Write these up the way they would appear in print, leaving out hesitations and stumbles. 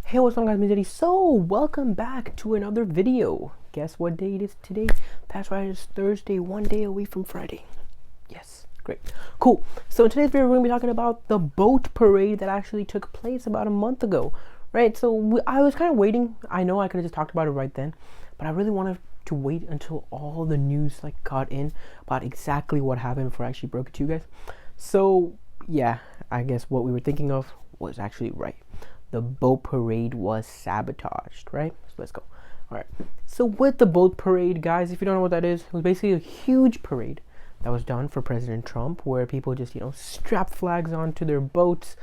Hey, what's up guys, Jedi. So, welcome back to another video. Guess what day it is today? That's right, it's Thursday, one day away from Friday. Yes, great. Cool. So in today's video, we're going to be talking about the boat parade that actually took place about a month ago. Right, so I was kind of waiting. I know I could have just talked about it right then, but I really wanted to wait until all the news got in about exactly what happened before I actually broke it to you guys. So, yeah, I guess what we were thinking of was actually right. The boat parade was sabotaged, right? So let's go. All right. So with the boat parade, guys, if you don't know what that is, it was basically a huge parade that was done for President Trump, where people just, strap flags onto their boats.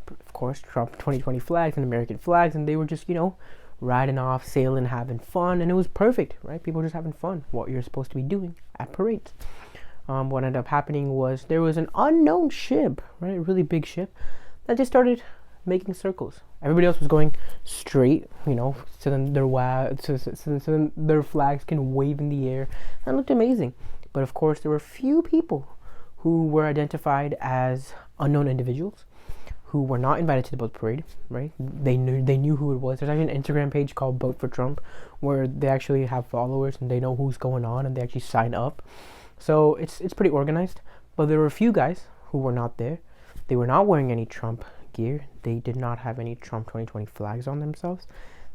Of course, Trump 2020 flags and American flags, and they were just, riding off, sailing, having fun, and it was perfect, right? People were just having fun, what you're supposed to be doing at parades. What ended up happening was there was an unknown ship, right? A really big ship that just started making circles. Everybody else was going straight, so then so then their flags can wave in the air, and it looked amazing. But of course, there were a few people who were identified as unknown individuals who were not invited to the boat parade. Right? They knew who it was. There's actually an Instagram page called Vote for Trump where they actually have followers and they know who's going on and they actually sign up. So it's pretty organized. But there were a few guys who were not there. They were not wearing any Trump gear. They did not have any Trump 2020 flags on themselves.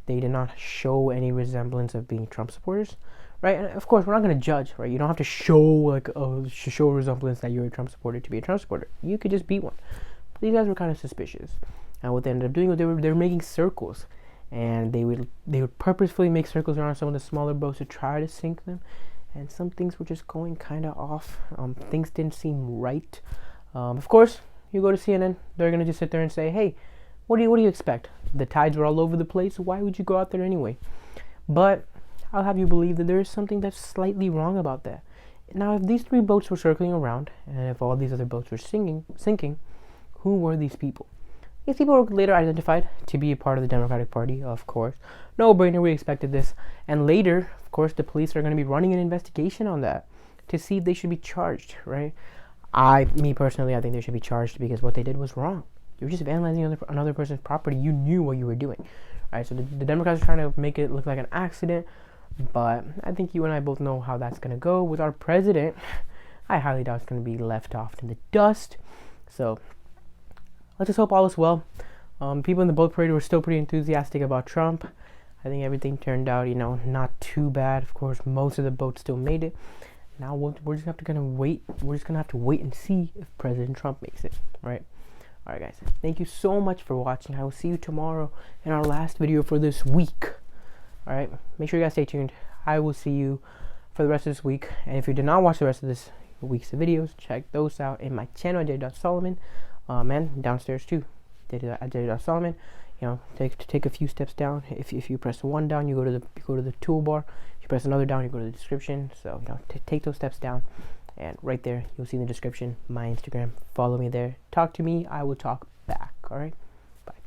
They did not show any resemblance of being Trump supporters, right? And of course, we're not going to judge, right? You don't have to show show a resemblance that you're a Trump supporter to be a Trump supporter. You could just be one. But these guys were kind of suspicious, and what they ended up doing was they were making circles, and they would purposefully make circles around some of the smaller boats to try to sink them, and some things were just going kind of off. Things didn't seem right. Of course, you go to CNN, they're gonna just sit there and say, "Hey, what do you expect? The tides were all over the place. Why would you go out there anyway?" But I'll have you believe that there is something that's slightly wrong about that. Now, if these three boats were circling around, and if all these other boats were sinking, who were these people? These people were later identified to be a part of the Democratic Party, of course. No brainer, we expected this. And later, of course, the police are going to be running an investigation on that to see if they should be charged, right? Me personally, I think they should be charged because what they did was wrong. You were just vandalizing another person's property. You knew what you were doing, right? So the Democrats are trying to make it look like an accident, but I think you and I both know how that's going to go. With our president, I highly doubt it's going to be left off in the dust. So let's just hope all is well. People in the boat parade were still pretty enthusiastic about Trump. I think everything turned out, not too bad. Of course, most of the boats still made it. Now we're just gonna wait. We're just gonna have to wait and see if President Trump makes it, right? All right, guys. Thank you so much for watching. I will see you tomorrow in our last video for this week. All right. Make sure you guys stay tuned. I will see you for the rest of this week. And if you did not watch the rest of this week's videos, check those out in my channel, Jedi.Solomon. And downstairs too, Jedi.Solomon. Take a few steps down. If you press one down, you go to the toolbar. If you press another down, you go to the description. So take those steps down, and right there you'll see in the description my Instagram. Follow me there. Talk to me. I will talk back. All right.